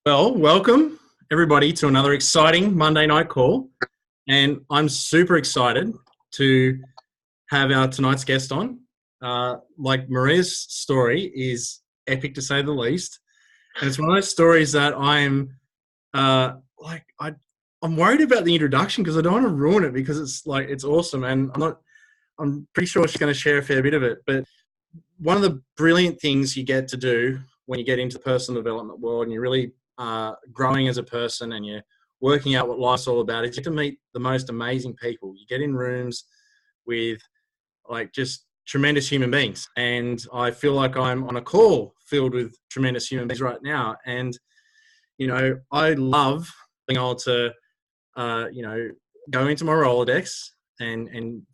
Well, welcome everybody to another exciting Monday night call. And I'm super excited to have our tonight's guest on. Like Maria's story is epic to say the least. And it's one of those stories that I'm worried about the introduction because I don't want to ruin it because it's awesome. And I'm pretty sure she's going to share a fair bit of it. But one of the brilliant things you get to do when you get into the personal development world and you're really growing as a person and you're working out what life's all about is you get to meet the most amazing people. You get in rooms with just tremendous human beings. And I feel like I'm on a call filled with tremendous human beings right now. And, I love being able to, go into my Rolodex and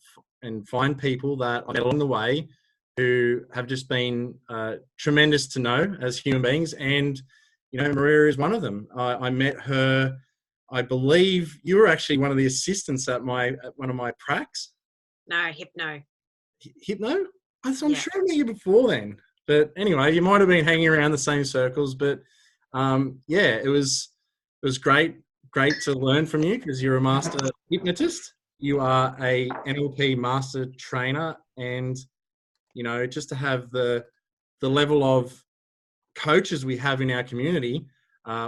find people that I met along the way who have just been tremendous to know as human beings. And, Maria is one of them. I met her, I believe you were actually one of the assistants at one of my pracs. No, hypno. Hypno? I'm sure I met you before then. But anyway, you might have been hanging around the same circles. But it was great to learn from you because you're a master hypnotist. You are a NLP master trainer, and just to have the level of coaches we have in our community,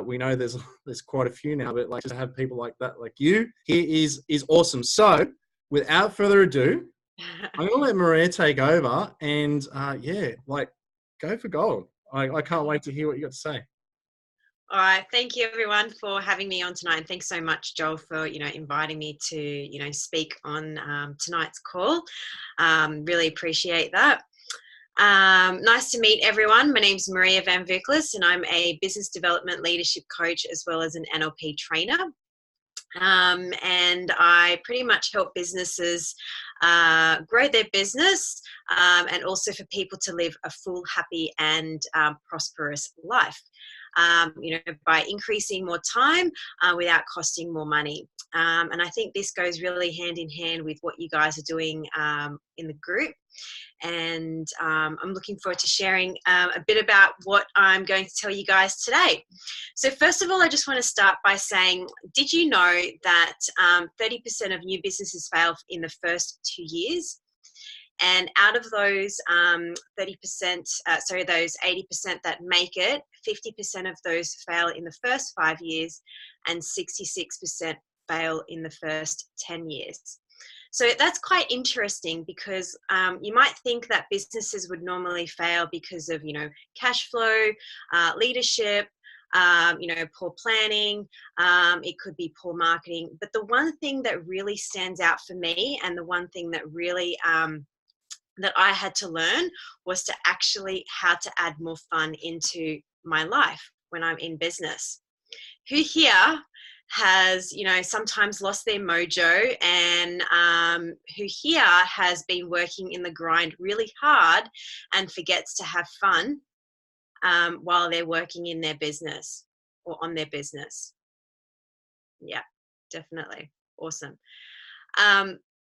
we know there's quite a few now, but just to have people like that, like you, here is awesome. So without further ado, I'm gonna let Maria take over and go for gold. I can't wait to hear what you got to say. All right. Thank you everyone for having me on tonight. And thanks so much, Joel, for, inviting me to, speak on tonight's call. Really appreciate that. Nice to meet everyone. My name's Maria Vamvouklis and I'm a Business Development Leadership Coach as well as an NLP Trainer. And I pretty much help businesses grow their business and also for people to live a full, happy and prosperous life. By increasing more time without costing more money. And I think this goes really hand in hand with what you guys are doing in the group. And I'm looking forward to sharing a bit about what I'm going to tell you guys today. So first of all, I just want to start by saying, did you know that 30% of new businesses fail in the first 2 years? And out of those 80% that make it, 50% of those fail in the first 5 years and 66% fail in the first 10 years. So that's quite interesting because you might think that businesses would normally fail because of, cash flow, leadership, poor planning, it could be poor marketing. But the one thing that really stands out for me and the one thing that really that I had to learn was to actually how to add more fun into my life when I'm in business. Who here has, sometimes lost their mojo and who here has been working in the grind really hard and forgets to have fun while they're working in their business or on their business? Yeah, definitely. Awesome.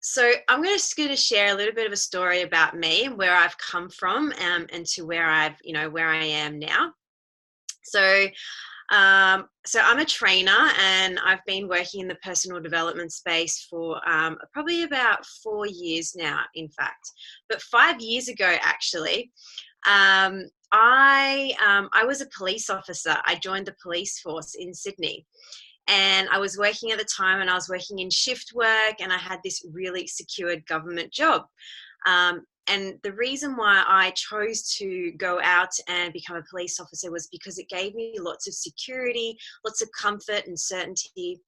So I'm just going to share a little bit of a story about me and where I've come from and to where where I am now. So I'm a trainer and I've been working in the personal development space for probably about 4 years now, in fact. But 5 years ago, actually, I was a police officer. I joined the police force in Sydney. And I was working at the time and I was working in shift work and I had this really secured government job. And the reason why I chose to go out and become a police officer was because it gave me lots of security, lots of comfort and certainty.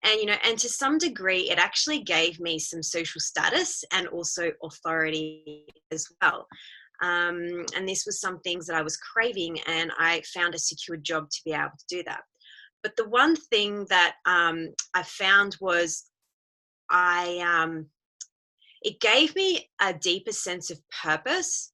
And, and to some degree, it actually gave me some social status and also authority as well. And this was some things that I was craving and I found a secured job to be able to do that. But the one thing that I found was it gave me a deeper sense of purpose,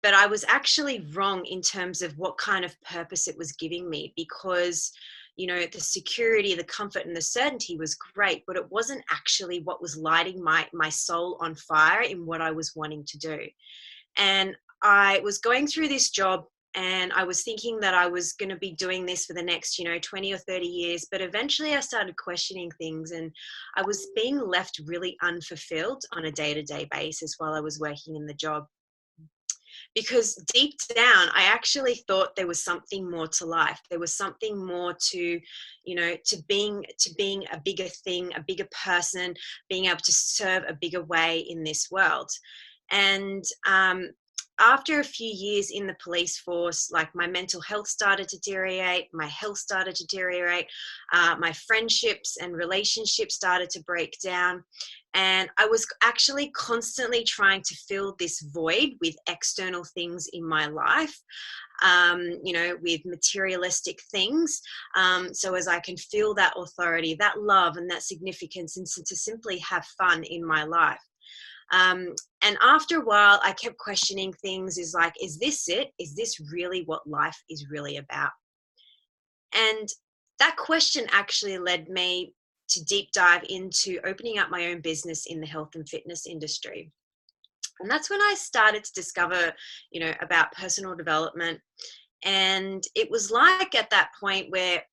but I was actually wrong in terms of what kind of purpose it was giving me because, the security, the comfort and the certainty was great, but it wasn't actually what was lighting my soul on fire in what I was wanting to do. And I was going through this job And I was thinking that I was going to be doing this for the next, 20 or 30 years. But eventually I started questioning things, and I was being left really unfulfilled on a day-to-day basis while I was working in the job. Because deep down, I actually thought there was something more to life. There was something more to, to being a bigger thing, a bigger person, being able to serve a bigger way in this world. And after a few years in the police force, like, my mental health started to deteriorate, my health started to deteriorate, my friendships and relationships started to break down. And I was actually constantly trying to fill this void with external things in my life, with materialistic things. So as I can feel that authority, that love, and that significance, and to simply have fun in my life. And after a while, I kept questioning things. Is this it? Is this really what life is really about? And that question actually led me to deep dive into opening up my own business in the health and fitness industry. And that's when I started to discover, about personal development. And it was like at that point where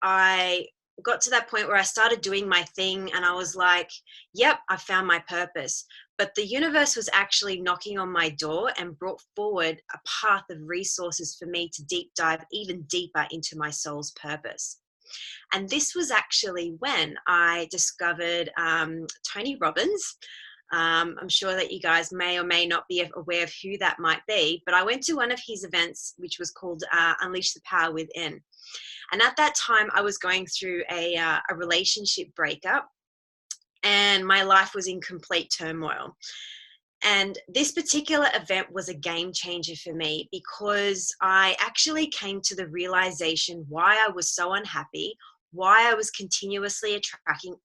I got to that point where I started doing my thing, and I was like, yep, I found my purpose. But the universe was actually knocking on my door and brought forward a path of resources for me to deep dive even deeper into my soul's purpose. And this was actually when I discovered Tony Robbins. I'm sure that you guys may or may not be aware of who that might be, but I went to one of his events, which was called Unleash the Power Within. And at that time, I was going through a relationship breakup, and my life was in complete turmoil. And this particular event was a game changer for me, because I actually came to the realization why I was so unhappy, why I was continuously attracting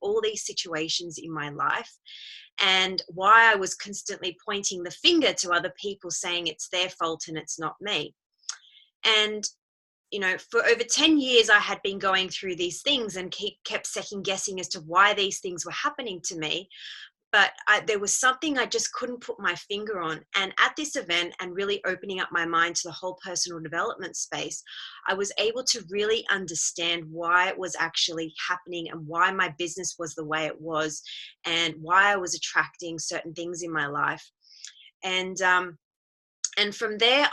all these situations in my life, and why I was constantly pointing the finger to other people, saying it's their fault and it's not me. And for over 10 years, I had been going through these things and kept second guessing as to why these things were happening to me. But there was something I just couldn't put my finger on. And at this event, and really opening up my mind to the whole personal development space, I was able to really understand why it was actually happening, and why my business was the way it was, and why I was attracting certain things in my life. And from there,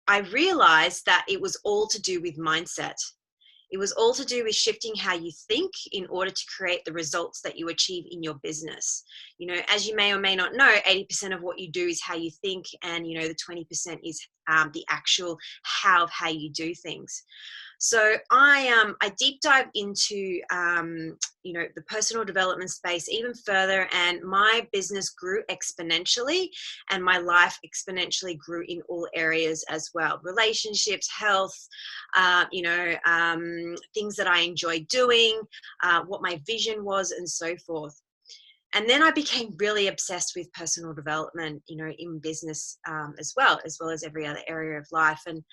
I realized that it was all to do with mindset. It was all to do with shifting how you think in order to create the results that you achieve in your business. As you may or may not know, 80% of what you do is how you think, and, the 20% is the actual how of how you do things. So I deep dive into, the personal development space even further, and my business grew exponentially, and my life exponentially grew in all areas as well. Relationships, health, things that I enjoyed doing, what my vision was, and so forth. And then I became really obsessed with personal development, in business as well as every other area of life. And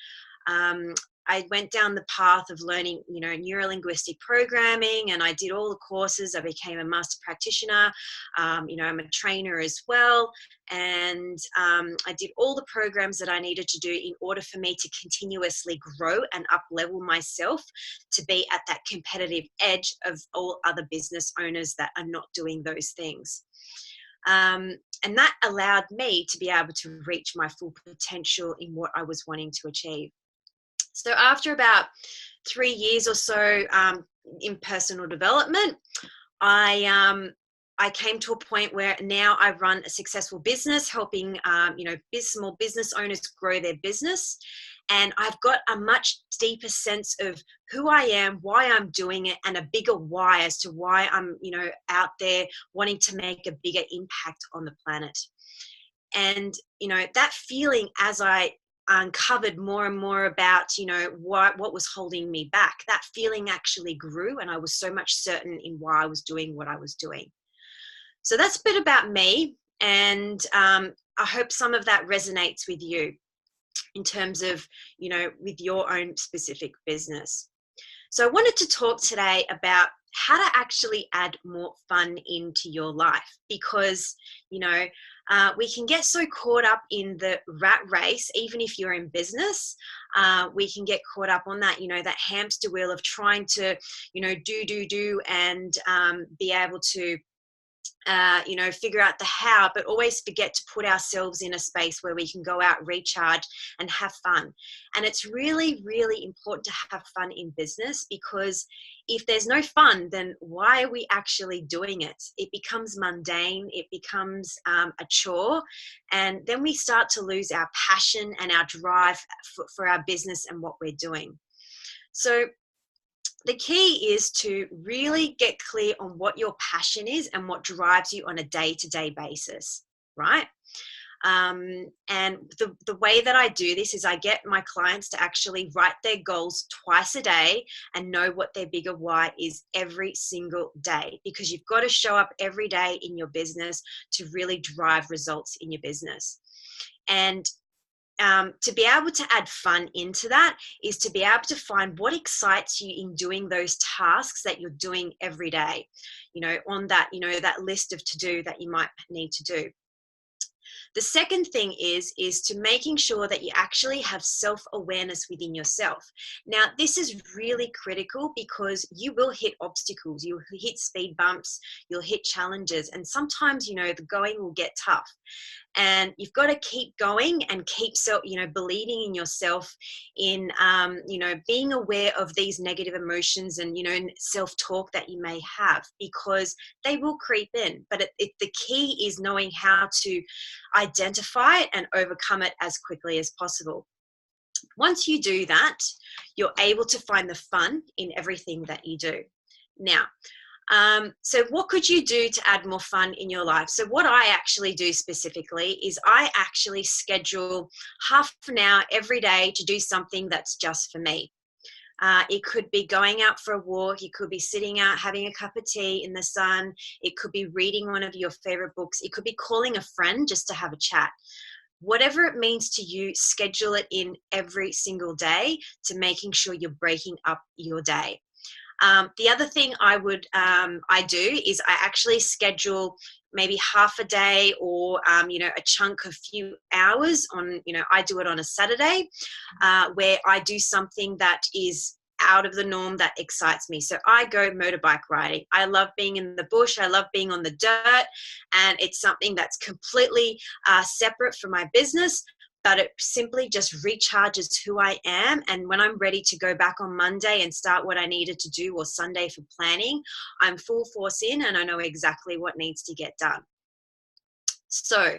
I went down the path of learning, neuro-linguistic programming, and I did all the courses. I became a master practitioner. I'm a trainer as well. And I did all the programs that I needed to do in order for me to continuously grow and up-level myself to be at that competitive edge of all other business owners that are not doing those things. And that allowed me to be able to reach my full potential in what I was wanting to achieve. So after about 3 years or so in personal development, I came to a point where now I run a successful business, helping small business owners grow their business. And I've got a much deeper sense of who I am, why I'm doing it, and a bigger why as to why I'm out there wanting to make a bigger impact on the planet. And that feeling, as I uncovered more and more about what was holding me back, that feeling actually grew, and I was so much certain in why I was doing what I was doing. So that's a bit about me, and I hope some of that resonates with you in terms of with your own specific business. So I wanted to talk today about how to actually add more fun into your life, because We can get so caught up in the rat race, even if you're in business. We can get caught up on that, that hamster wheel of trying to, do, and be able to figure out the how, but always forget to put ourselves in a space where we can go out, recharge, and have fun. And it's really, really important to have fun in business, because if there's no fun, then why are we actually doing it? It becomes mundane, it becomes a chore, and then we start to lose our passion and our drive for our business and what we're doing. So the key is to really get clear on what your passion is and what drives you on a day-to-day basis, right? And the way that I do this is I get my clients to actually write their goals twice a day and know what their bigger why is every single day, because you've got to show up every day in your business to really drive results in your business. And to be able to add fun into that is to be able to find what excites you in doing those tasks that you're doing every day, on that, that list of to-do that you might need to do. The second thing is to making sure that you actually have self-awareness within yourself. Now, this is really critical because you will hit obstacles, you'll hit speed bumps, you'll hit challenges, and sometimes, the going will get tough. And you've got to keep going and keep believing in yourself, in being aware of these negative emotions and self-talk that you may have, because they will creep in. But the key is knowing how to identify it and overcome it as quickly as possible. Once you do that, you're able to find the fun in everything that you do. Now, so what could you do to add more fun in your life? So what I actually do specifically is I actually schedule half an hour every day to do something that's just for me. It could be going out for a walk. It could be sitting out, having a cup of tea in the sun. It could be reading one of your favorite books. It could be calling a friend just to have a chat. Whatever it means to you, schedule it in every single day to making sure you're breaking up your day. The other thing I do is I actually schedule maybe half a day or, a chunk of few hours on, I do it on a Saturday, where I do something that is out of the norm that excites me. So I go motorbike riding. I love being in the bush. I love being on the dirt, and it's something that's completely separate from my business, but it simply just recharges who I am. And when I'm ready to go back on Monday and start what I needed to do, or Sunday for planning, I'm full force in and I know exactly what needs to get done. So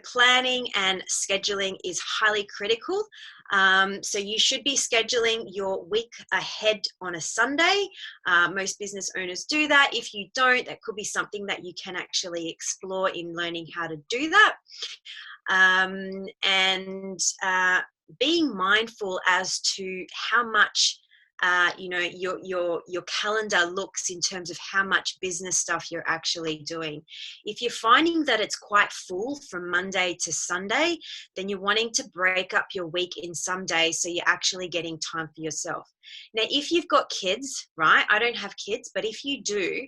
planning and scheduling is highly critical. So you should be scheduling your week ahead on a Sunday. Most business owners do that. If you don't, that could be something that you can actually explore in learning how to do that. Being mindful as to how much your calendar looks in terms of how much business stuff you're actually doing. If you're finding that it's quite full from Monday to Sunday, then you're wanting to break up your week in some days so you're actually getting time for yourself. Now, if you've got kids, right? I don't have kids, but if you do,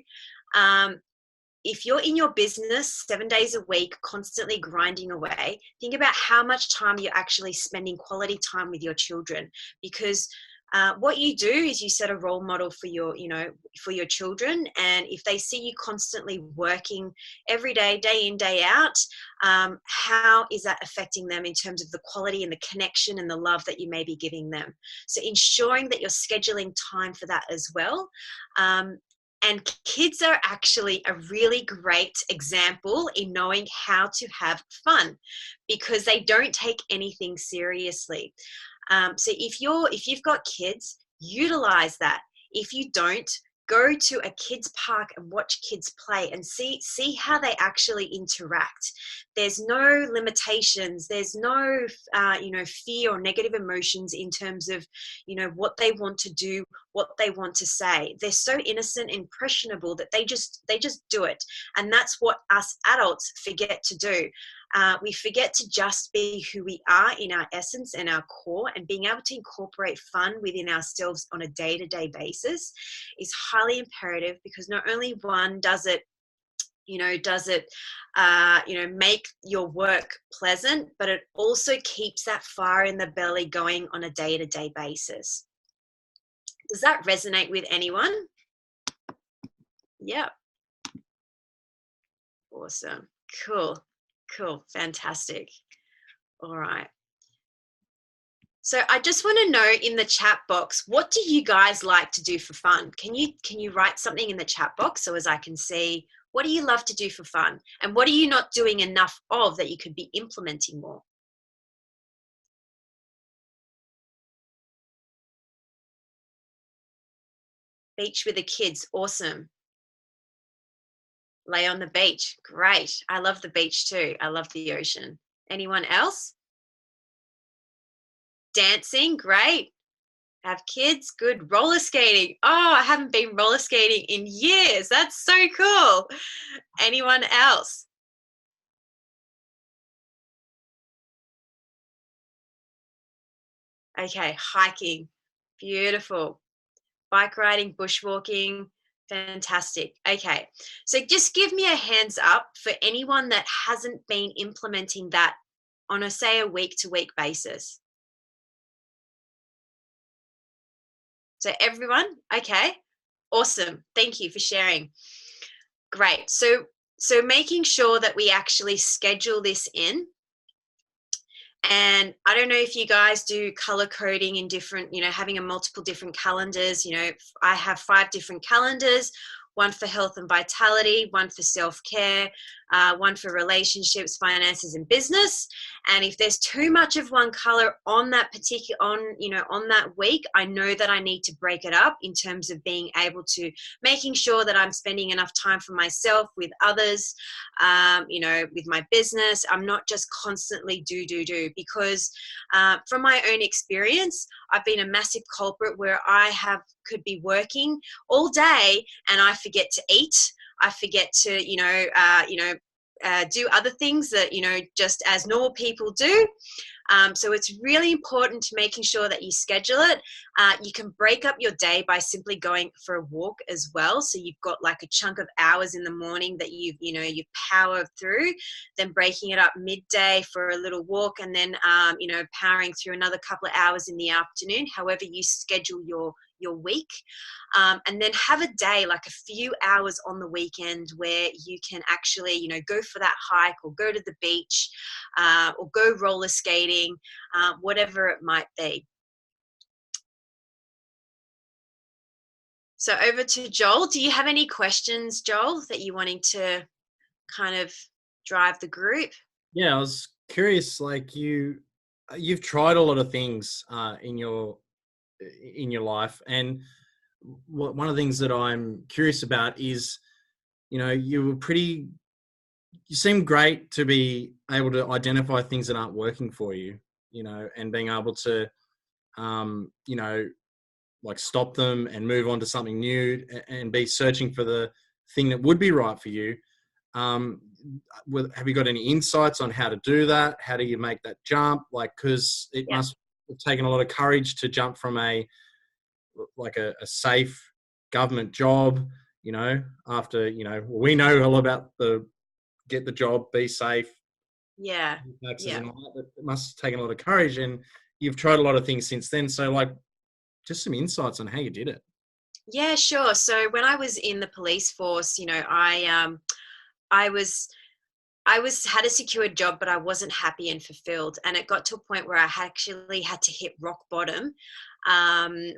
if you're in your business 7 days a week, constantly grinding away, think about how much time you're actually spending quality time with your children. Because what you do is you set a role model for your children. And if they see you constantly working every day, day in, day out, how is that affecting them in terms of the quality and the connection and the love that you may be giving them? So ensuring that you're scheduling time for that as well. And kids are actually a really great example in knowing how to have fun, because they don't take anything seriously. So if you've got kids, utilize that. If you don't, go to a kids park and watch kids play and see how they actually interact. There's no limitations. There's no fear or negative emotions in terms of what they want to do, what they want to say. They're so innocent, impressionable that they just do it. And that's what us adults forget to do. We forget to just be who we are in our essence and our core, and being able to incorporate fun within ourselves on a day-to-day basis is highly imperative, because not only one does it Does it, make your work pleasant, but it also keeps that fire in the belly going on a day-to-day basis? Does that resonate with anyone? Yeah. Awesome. Cool. Fantastic. All right. So I just want to know in the chat box, what do you guys like to do for fun? Can you write something in the chat box so as I can see, what do you love to do for fun? And what are you not doing enough of that you could be implementing more? Beach with the kids. Awesome. Lay on the beach. Great. I love the beach too. I love the ocean. Anyone else? Dancing. Great. Have kids. Good. Roller skating. Oh, I haven't been roller skating in years. That's so cool. Anyone else? Okay. Hiking. Beautiful. Bike riding, bushwalking. Fantastic. Okay. So just give me a hands up for anyone that hasn't been implementing that on a week-to-week basis. So everyone, okay. Awesome. Thank you for sharing. Great. So making sure that we actually schedule this in. And I don't know if you guys do color coding in different, having a multiple different calendars. I have 5 different calendars, one for health and vitality, one for self-care, one for relationships, finances, and business. And if there's too much of one color on that on that week, I know that I need to break it up in terms of being able to making sure that I'm spending enough time for myself, with others, with my business. I'm not just constantly do, because from my own experience, I've been a massive culprit where I could be working all day and I forget to eat. I forget to, do other things that, just as normal people do. So it's really important to making sure that you schedule it. You can break up your day by simply going for a walk as well. So you've got like a chunk of hours in the morning that you've powered through, then breaking it up midday for a little walk, and then, powering through another couple of hours in the afternoon, however you schedule your week. And then have a day, like a few hours on the weekend, where you can actually, go for that hike or go to the beach, or go roller skating, whatever it might be. So over to Joel. Do you have any questions, Joel, that you're wanting to kind of drive the group? Yeah, I was curious, like you've tried a lot of things in your life, and one of the things that I'm curious about is, you seem great to be able to identify things that aren't working for you, and being able to, like stop them and move on to something new, and be searching for the thing that would be right for you. Have you got any insights on how to do that? How do you make that jump? Like, because it must have taken a lot of courage to jump from a safe government job, after, we know all about get the job, be safe, taxes and all that. It must have taken a lot of courage, and you've tried a lot of things since then. So, like, just some insights on how you did it. Yeah, sure. So when I was in the police force, I had a secured job, but I wasn't happy and fulfilled. And it got to a point where I actually had to hit rock bottom,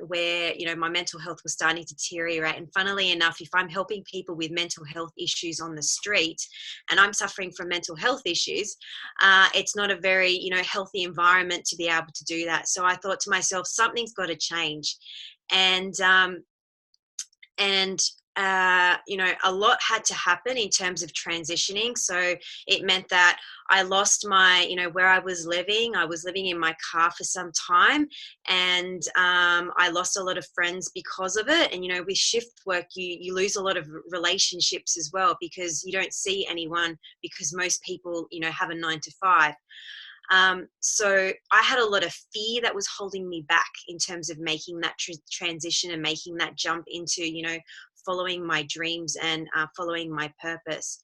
where, my mental health was starting to deteriorate. And funnily enough, if I'm helping people with mental health issues on the street and I'm suffering from mental health issues, it's not a very, healthy environment to be able to do that. So I thought to myself, something's got to change. And a lot had to happen in terms of transitioning. So it meant that I lost my, where I was living. I was living in my car for some time, and I lost a lot of friends because of it. And, with shift work, you lose a lot of relationships as well, because you don't see anyone, because most people, have a 9 to 5. So I had a lot of fear that was holding me back in terms of making that transition and making that jump into, following my dreams and following my purpose.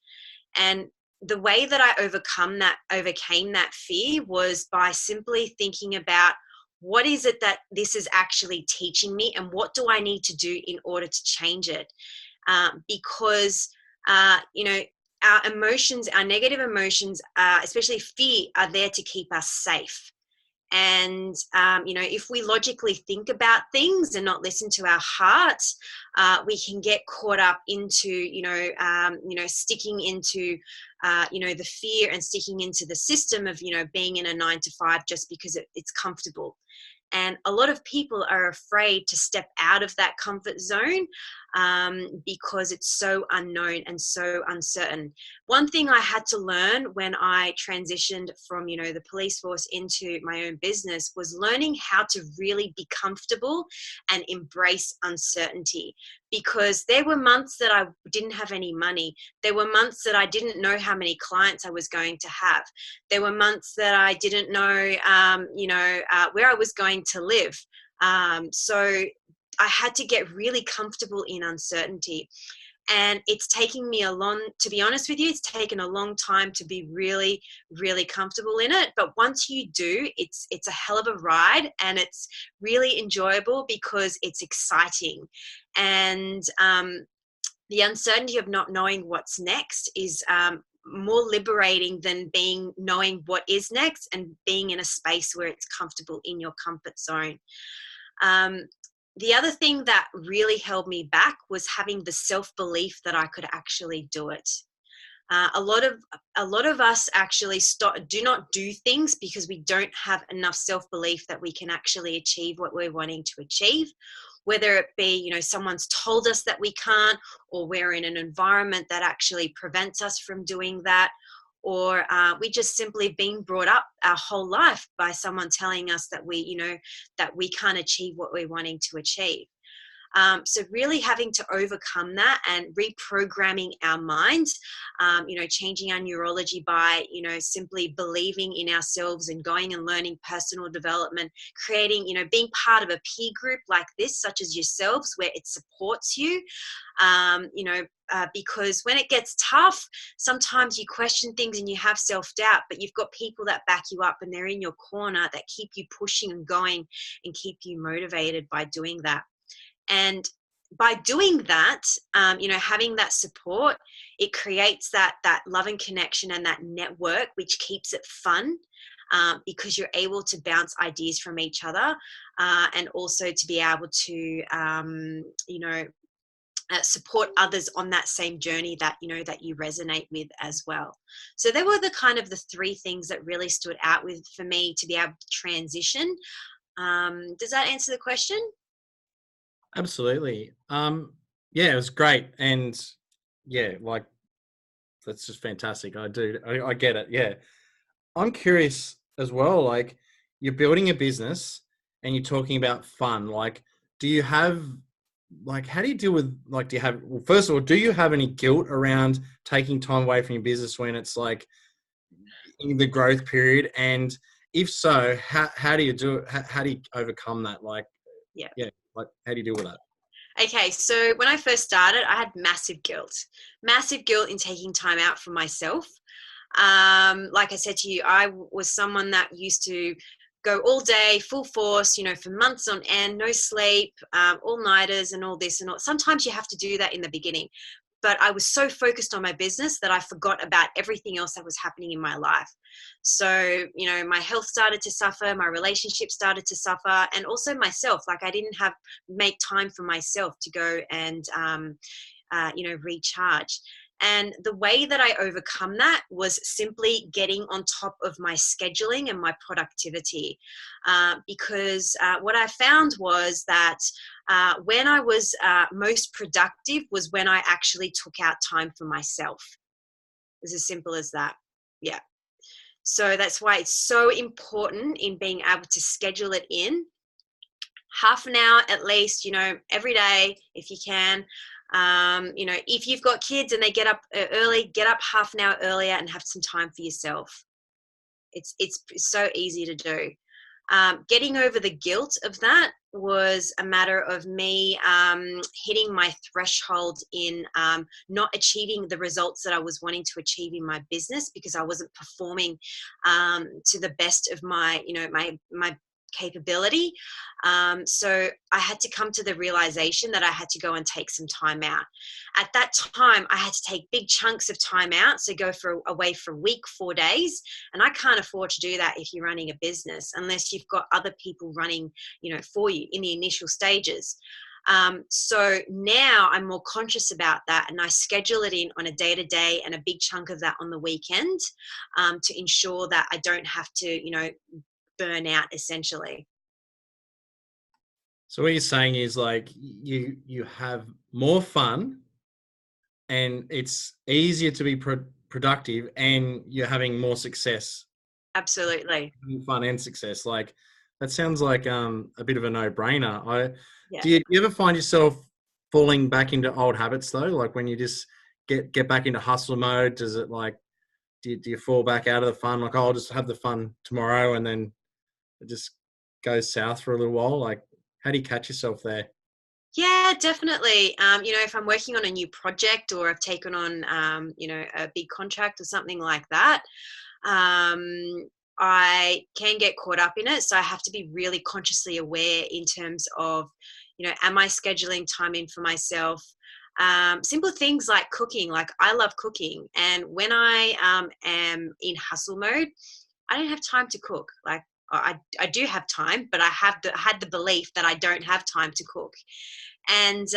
And the way that I overcame that fear was by simply thinking about, what is it that this is actually teaching me, and what do I need to do in order to change it? Because our emotions, our negative emotions, especially fear, are there to keep us safe. And if we logically think about things and not listen to our hearts, we can get caught up into sticking into the fear and sticking into the system of being in a 9 to 5 just because it's comfortable. And a lot of people are afraid to step out of that comfort zone because it's so unknown and so uncertain. One thing I had to learn when I transitioned from, the police force into my own business was learning how to really be comfortable and embrace uncertainty. Because there were months that I didn't have any money. There were months that I didn't know how many clients I was going to have. There were months that I didn't know, where I was going to live. So I had to get really comfortable in uncertainty. And it's taking me to be honest with you, it's taken a long time to be really, really comfortable in it. But once you do, it's a hell of a ride, and it's really enjoyable because it's exciting. And the uncertainty of not knowing what's next is more liberating than knowing what is next and being in a space where it's comfortable in your comfort zone. The other thing that really held me back was having the self-belief that I could actually do it. A lot of us actually do not do things because we don't have enough self-belief that we can actually achieve what we're wanting to achieve. Whether it be, someone's told us that we can't, or we're in an environment that actually prevents us from doing that, or we just simply been brought up our whole life by someone telling us that we can't achieve what we're wanting to achieve. So really having to overcome that and reprogramming our minds, changing our neurology by, simply believing in ourselves and going and learning personal development, creating, being part of a peer group like this, such as yourselves, where it supports you, because when it gets tough, sometimes you question things and you have self-doubt, but you've got people that back you up and they're in your corner that keep you pushing and going and keep you motivated by doing that. And by doing that, having that support, it creates that love and connection and that network, which keeps it fun, because you're able to bounce ideas from each other, and also to be able to, support others on that same journey that you resonate with as well. So there were the 3 things that really stood out for me to be able to transition. Does that answer the question? Absolutely. It was great. And that's just fantastic. I get it. Yeah. I'm curious as well, like, you're building a business and you're talking about fun. Like, do you have, how do you deal with, first of all, do you have any guilt around taking time away from your business when it's in the growth period? And if so, how do you do it? How do you overcome that? How do you deal with that? Okay, so when I first started, I had massive guilt in taking time out for myself. Like I said to you, I was someone that used to go all day, full force, for months on end, no sleep, all-nighters and all this and all. Sometimes you have to do that in the beginning. But I was so focused on my business that I forgot about everything else that was happening in my life. So, my health started to suffer, my relationship started to suffer, and also myself. I didn't make time for myself to go and, recharge. And the way that I overcome that was simply getting on top of my scheduling and my productivity. Because what I found was that when I was most productive was when I actually took out time for myself. It was as simple as that. Yeah. So that's why it's so important in being able to schedule it in. Half an hour at least, every day if you can. If you've got kids and they get up early, get up half an hour earlier and have some time for yourself. It's so easy to do. Getting over the guilt of that was a matter of me hitting my threshold in not achieving the results that I was wanting to achieve in my business, because I wasn't performing to the best of my, my capability. So I had to come to the realization that I had to go and take some time out. At that time, I had to take big chunks of time out. So go away for a week, 4 days. And I can't afford to do that if you're running a business, unless you've got other people running, for you in the initial stages. So now I'm more conscious about that, and I schedule it in on a day-to-day and a big chunk of that on the weekend, to ensure that I don't have to, burn out essentially. So what you're saying is like you have more fun, and it's easier to be productive, and you're having more success. Absolutely. Fun and success. Like that sounds like a bit of a no-brainer. Yeah. Do you ever find yourself falling back into old habits though? Like when you just get back into hustle mode, does it like do you fall back out of the fun? Like, oh, I'll just have the fun tomorrow, and then it just goes south for a little while. Like, how do you catch yourself there? Yeah, definitely. If I'm working on a new project, or I've taken on, a big contract or something like that, I can get caught up in it. So I have to be really consciously aware in terms of, am I scheduling time in for myself? Simple things like cooking. Like I love cooking. And when I am in hustle mode, I don't have time to cook. Like I do have time, but I had the belief that I don't have time to cook. And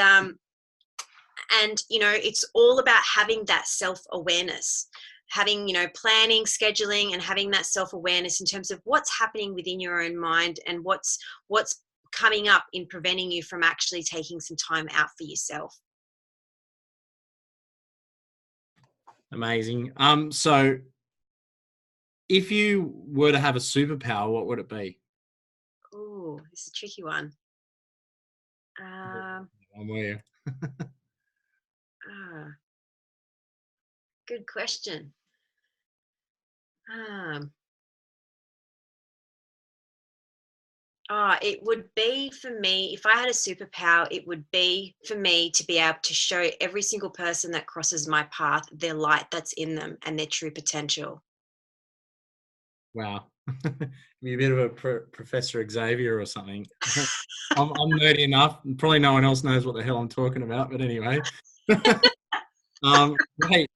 it's all about having that self-awareness, having, planning, scheduling, and having that self-awareness in terms of what's happening within your own mind, and what's coming up in preventing you from actually taking some time out for yourself. Amazing. So if you were to have a superpower, what would it be? Oh, this is a tricky one. I'm aware. Good question. It would be for me, if I had a superpower, it would be for me to be able to show every single person that crosses my path their light that's in them and their true potential. Wow. Be a bit of a Professor Xavier or something. I'm nerdy enough. Probably no one else knows what the hell I'm talking about, but anyway. Hey,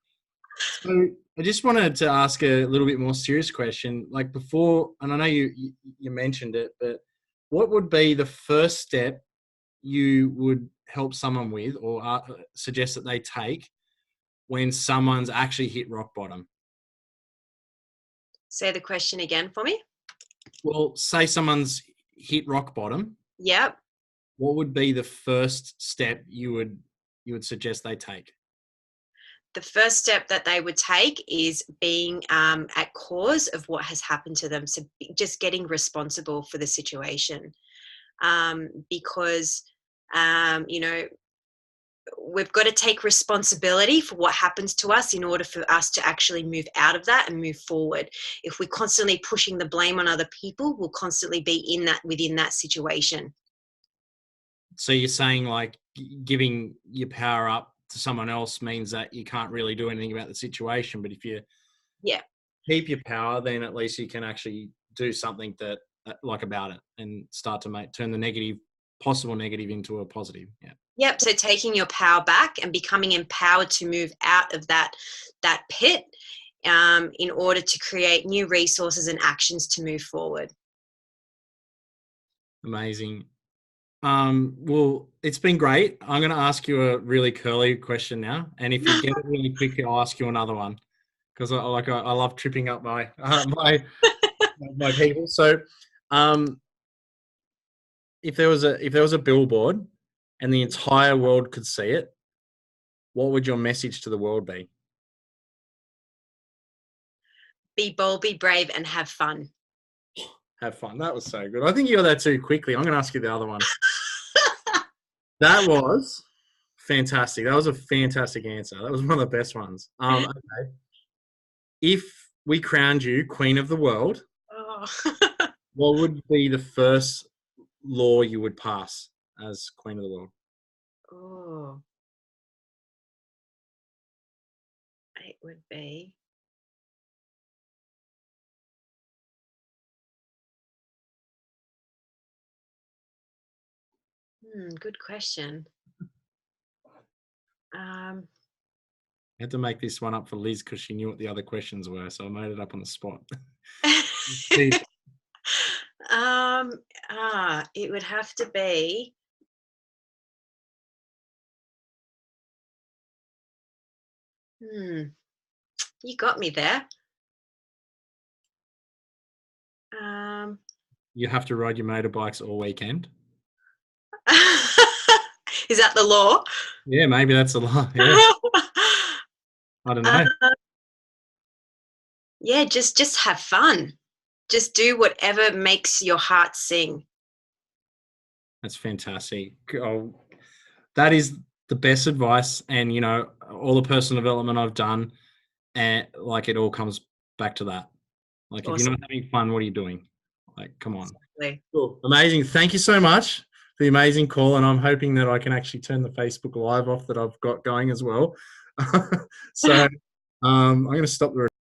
so I just wanted to ask a little bit more serious question. Like before, and I know you mentioned it, but what would be the first step you would help someone with, or suggest that they take when someone's actually hit rock bottom? Say the question again for me. Well, say someone's hit rock bottom. Yep. What would be the first step you would suggest they take? The first step that they would take is being at cause of what has happened to them. So just getting responsible for the situation, because, we've got to take responsibility for what happens to us in order for us to actually move out of that and move forward. If we're constantly pushing the blame on other people, we'll constantly be within that situation. So you're saying like giving your power up to someone else means that you can't really do anything about the situation. But if you keep your power, then at least you can actually do something that like about it, and start to turn the possible negative into a positive. Yeah. Yep. So taking your power back and becoming empowered to move out of that pit, in order to create new resources and actions to move forward. Amazing. Well, it's been great. I'm going to ask you a really curly question now, and if you get it really quickly, I'll ask you another one, because I love tripping up my my people. So, if there was a billboard and the entire world could see it, what would your message to the world be? Be bold, be brave, and have fun. Have fun. That was so good. I think you got that too quickly. I'm going to ask you the other one. That was fantastic. That was a fantastic answer. That was one of the best ones. Okay. If we crowned you Queen of the World, What would be the first law you would pass as Queen of the World? Oh, it would be. Good question. I had to make this one up for Liz because she knew what the other questions were, so I made it up on the spot. It would have to be. You got me there. You have to ride your motorbikes all weekend. Is that the law? Yeah, maybe that's a lot. Yeah. I don't know. Yeah, just have fun. Just do whatever makes your heart sing. That's fantastic. Oh, that is the best advice. And, you know, all the personal development I've done, and like it all comes back to that. Like, if you're not having fun, what are you doing? Like, come on. Exactly. Cool. Amazing. Thank you so much for the amazing call. And I'm hoping that I can actually turn the Facebook Live off that I've got going as well. So I'm going to stop the